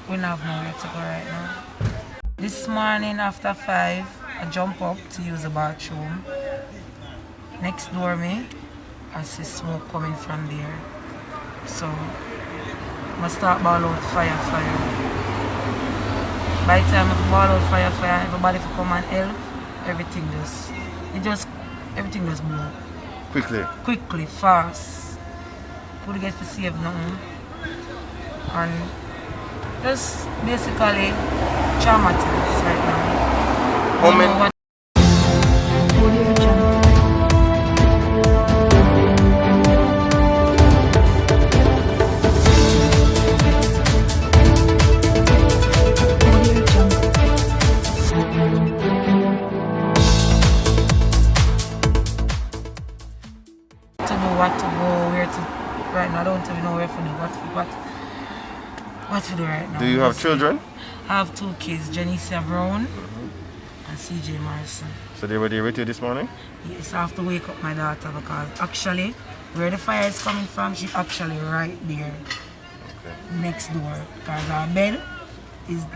We don't have nowhere to go right now. This morning after 5, I jump up to use the bathroom. Next door me, I see smoke coming from there. So I start ball out fire. By the time I ball out fire, everybody for come and help, everything just, it just, everything just blow. Quickly, fast. Couldn't get to save nothing. And just basically traumatized right now. How many? What to do, what to go, where to right now. I don't even know where to do, what to do right now. Do you have children? I have 2 kids, Janicia Brown and CJ Morrison. So they were there with you this morning? Yes, I have to wake up my daughter because actually where the fire is coming from, she's actually right there next door because our bed is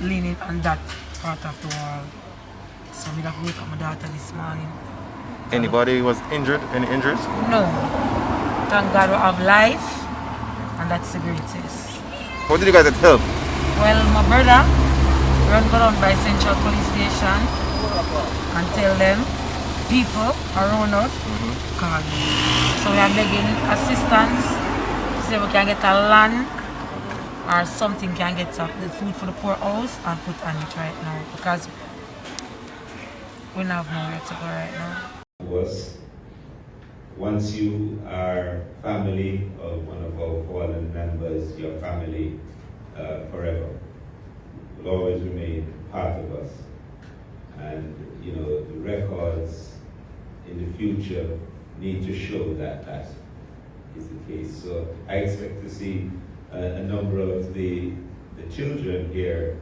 leaning on that part of the wall. So we have to wake up my daughter this morning. Anybody was injured? Any injuries? No. Thank God we have life, and that's the greatest. How did you guys get help? Well, my brother run go down by Central Police Station and tell them people around us call me. So we are begging assistance to see if we can get a land or something can get the food for the poor house and put on it right now because we don't have nowhere to go right now. Was once you are family of one of our fallen members, your family forever will always remain part of us. And you know the records in the future need to show that that is the case. So I expect to see a number of the children here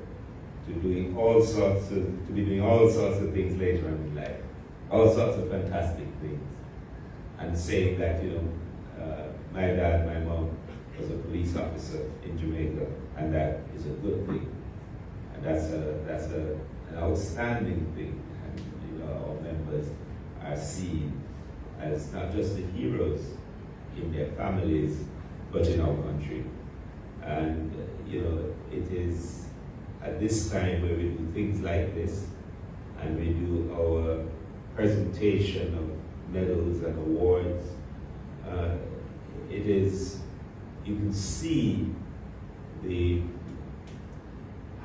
to be doing all sorts of things later on in life. All sorts of fantastic things, and saying that my dad, my mom was a police officer in Jamaica, and that is a good thing, and that's an outstanding thing. And our members are seen as not just the heroes in their families, but in our country. And it is at this time where we do things like this, and we do our presentation of medals and awards. You can see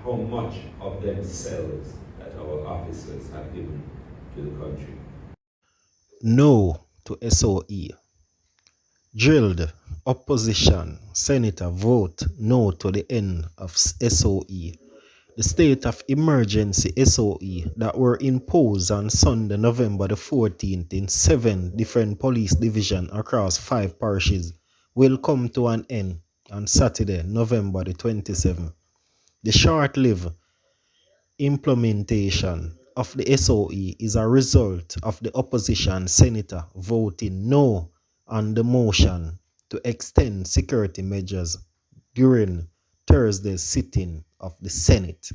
how much of themselves that our officers have given to the country. No to SOE. Drilled opposition senator vote no to the end of SOE. The state of emergency SOE that were imposed on Sunday, November the 14th in 7 different police divisions across 5 parishes will come to an end on Saturday, November the 27th. The short-lived implementation of the SOE is a result of the opposition senator voting no on the motion to extend security measures during Thursday's sitting of the Senate.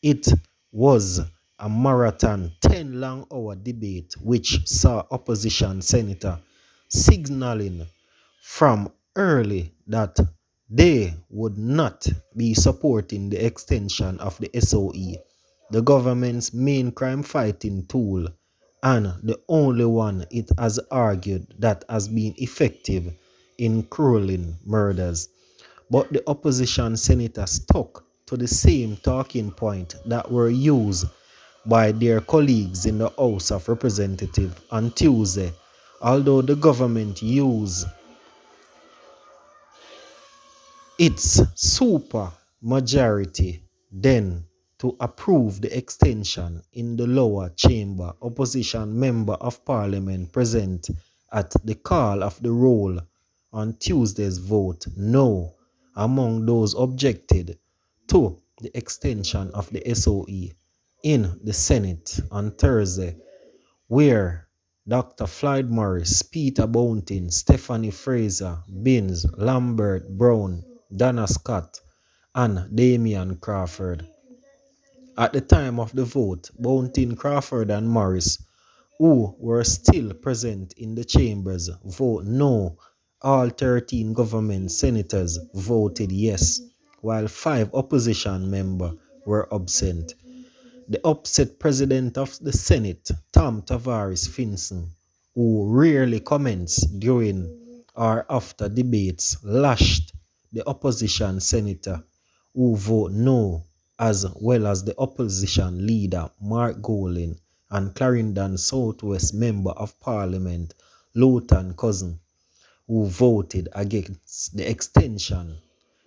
It was a marathon 10 long hour debate which saw opposition senator signaling from early that they would not be supporting the extension of the SOE, the government's main crime fighting tool, and the only one it has argued that has been effective in curling murders. But the opposition senator stuck to the same talking point that were used by their colleagues in the House of Representatives on Tuesday, although the government used its super majority then to approve the extension in the lower chamber. Opposition member of parliament present at the call of the roll on Tuesday's vote no among those objected to the extension of the SOE in the Senate on Thursday, where Dr. Floyd Morris, Peter Bountin, Stephanie Fraser, Binns, Lambert Brown, Donna Scott, and Damian Crawford. At the time of the vote, Bountin Crawford and Morris, who were still present in the chambers, vote no. All 13 government senators voted yes, while 5 opposition members were absent. The upset president of the Senate, Tom Tavares Finson, who rarely comments during or after debates, lashed the opposition senator who vote no, as well as the opposition leader Mark Golin and Clarendon Southwest Member of Parliament Lowton Cousin, who voted against the extension.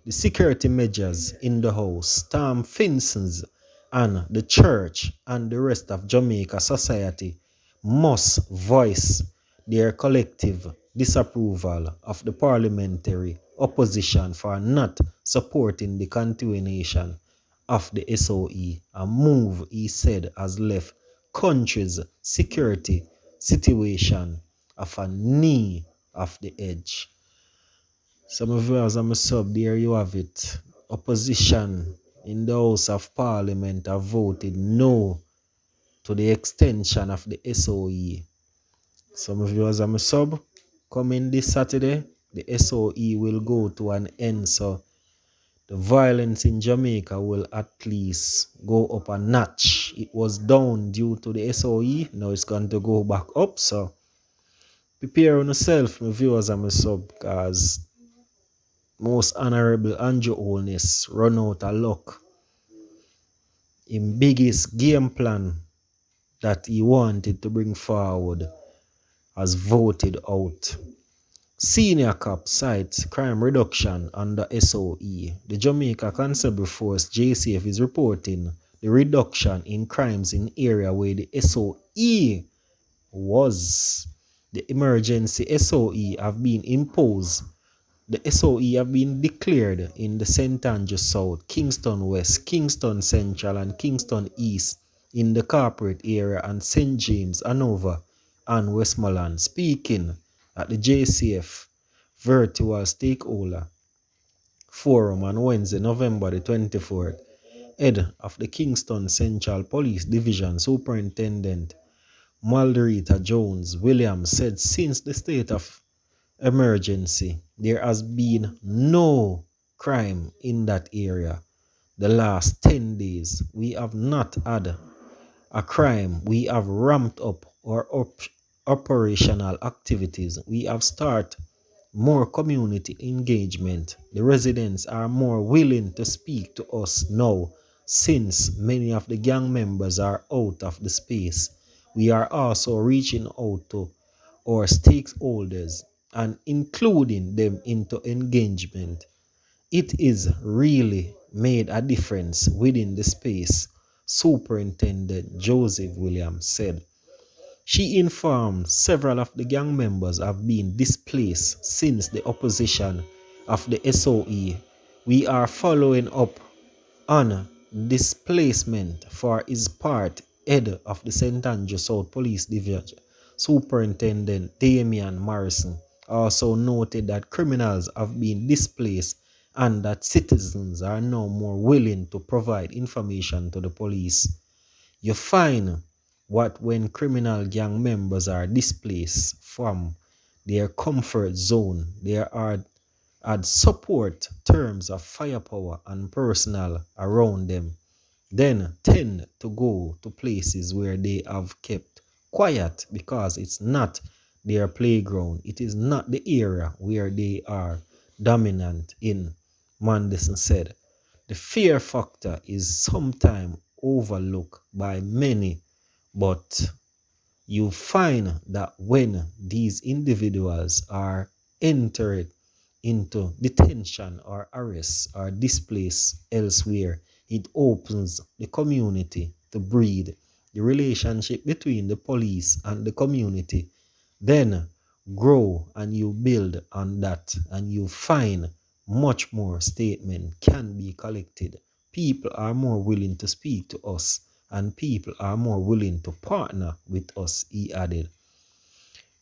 The security measures in the House, Tom Finson's and the church and the rest of Jamaica society must voice their collective disapproval of the parliamentary opposition for not supporting the continuation of the SOE, a move he said has left country's security situation of a knee of the edge. Some of you, as I'm a sub, there you have it. Opposition in the House of Parliament have voted no to the extension of the SOE. Some of you, as I'm a sub, coming this Saturday, the SOE will go to an end. So the violence in Jamaica will at least go up a notch. It was down due to the SOE. Now it's going to go back up. So prepare on yourself, my viewers and my sub, because most honorable Andrew Holness run out of luck. In biggest game plan that he wanted to bring forward has voted out. Senior cop cites crime reduction under SOE. The Jamaica Constable Force JCF is reporting the reduction in crimes in area where the SOE was. The emergency SOE have been imposed. The SOE have been declared in the St. Andrew South, Kingston West, Kingston Central, and Kingston East in the corporate area, and St. James, Hanover, and Westmoreland. Speaking at the JCF Virtual Stakeholder Forum on Wednesday, November the 24th, head of the Kingston Central Police Division Superintendent Margarita Jones Williams said since the state of emergency, there has been no crime in that area. The last 10 days, we have not had a crime. We have ramped up our operational activities. We have started more community engagement. The residents are more willing to speak to us now since many of the gang members are out of the space. We are also reaching out to our stakeholders and including them into engagement. It is really made a difference within the space, Superintendent Joseph Williams said. She informed several of the gang members have been displaced since the opposition of the SOE. We are following up on displacement. For his part, head of the St. Andrew South Police Division, Superintendent Damian Morrison, also noted that criminals have been displaced and that citizens are now more willing to provide information to the police. You find what when criminal gang members are displaced from their comfort zone, there are add support terms of firepower and personnel around them, then tend to go to places where they have kept quiet because it's not their playground. It is not the area where they are dominant in, Mandison said. The fear factor is sometimes overlooked by many, but you find that when these individuals are entered into detention or arrest or displaced elsewhere, it opens the community to breed. The relationship between the police and the community then grow, and you build on that, and you find much more statement can be collected. People are more willing to speak to us, and people are more willing to partner with us, he added.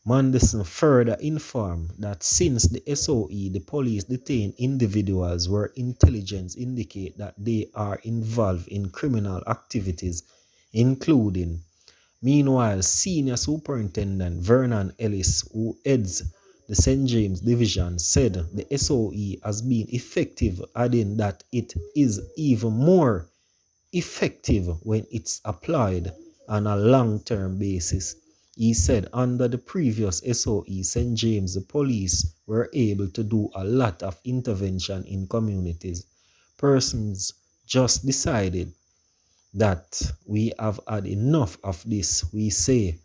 Manderson further informed that since the SOE, the police detained individuals where intelligence indicate that they are involved in criminal activities, including. Meanwhile, Senior Superintendent Vernon Ellis, who heads the St. James Division, said the SOE has been effective, adding that it is even more effective when it's applied on a long-term basis. He said under the previous SOE, St. James, the police were able to do a lot of intervention in communities. Persons just decided that we have had enough of this, we say,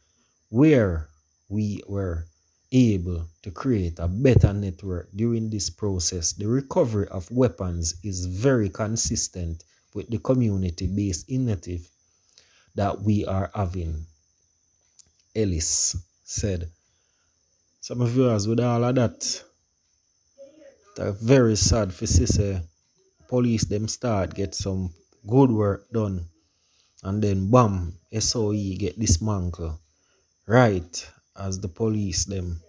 where we were able to create a better network during this process. The recovery of weapons is very consistent with the community-based initiative that we are having, Ellis said. Some of viewers with all of that, they're very sad for say police them start get some good work done and then bam, SOE get dismantled right as the police them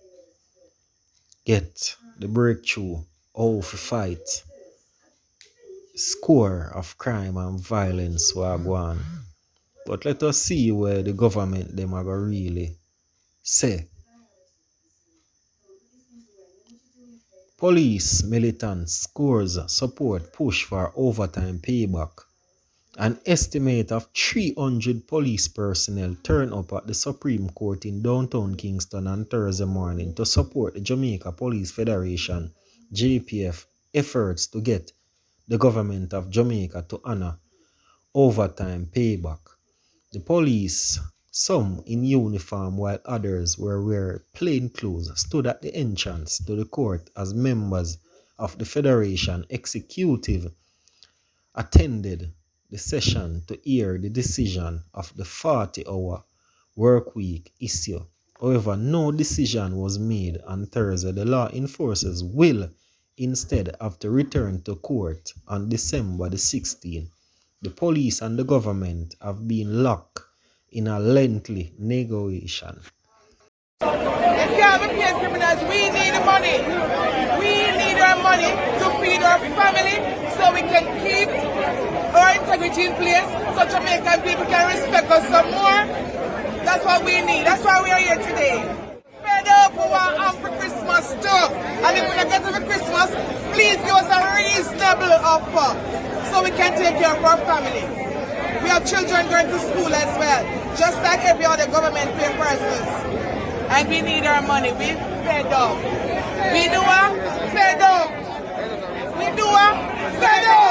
get the breakthrough how to fight score of crime and violence will go on. But let us see where the government them are gonna really say. Police militants scores support push for overtime payback. An estimate of 300 police personnel turn up at the Supreme Court in downtown Kingston on Thursday morning to support the Jamaica Police Federation (JPF) efforts to get the government of Jamaica to honor overtime payback. The police, some in uniform while others were wearing plain clothes, stood at the entrance to the court as members of the Federation executive attended the session to hear the decision of the 40-hour work week issue. However, no decision was made on Thursday. The law enforcers will instead have to return to court on December the 16th. The police and the government have been locked in a lengthy negotiation. If you have paid criminals, we need the money. We need our money to feed our family so we can keep our integrity in place so Jamaican people can respect us some more. That's what we need. That's why we are here today. Fed up with our arm for Christmas too. And if we don't get it for Christmas, please give us a reasonable offer so we can take care of our family. We have children going to school as well, just like every other government paying persons. And we need our money. We fed up. We do a fed up. We do a fed up.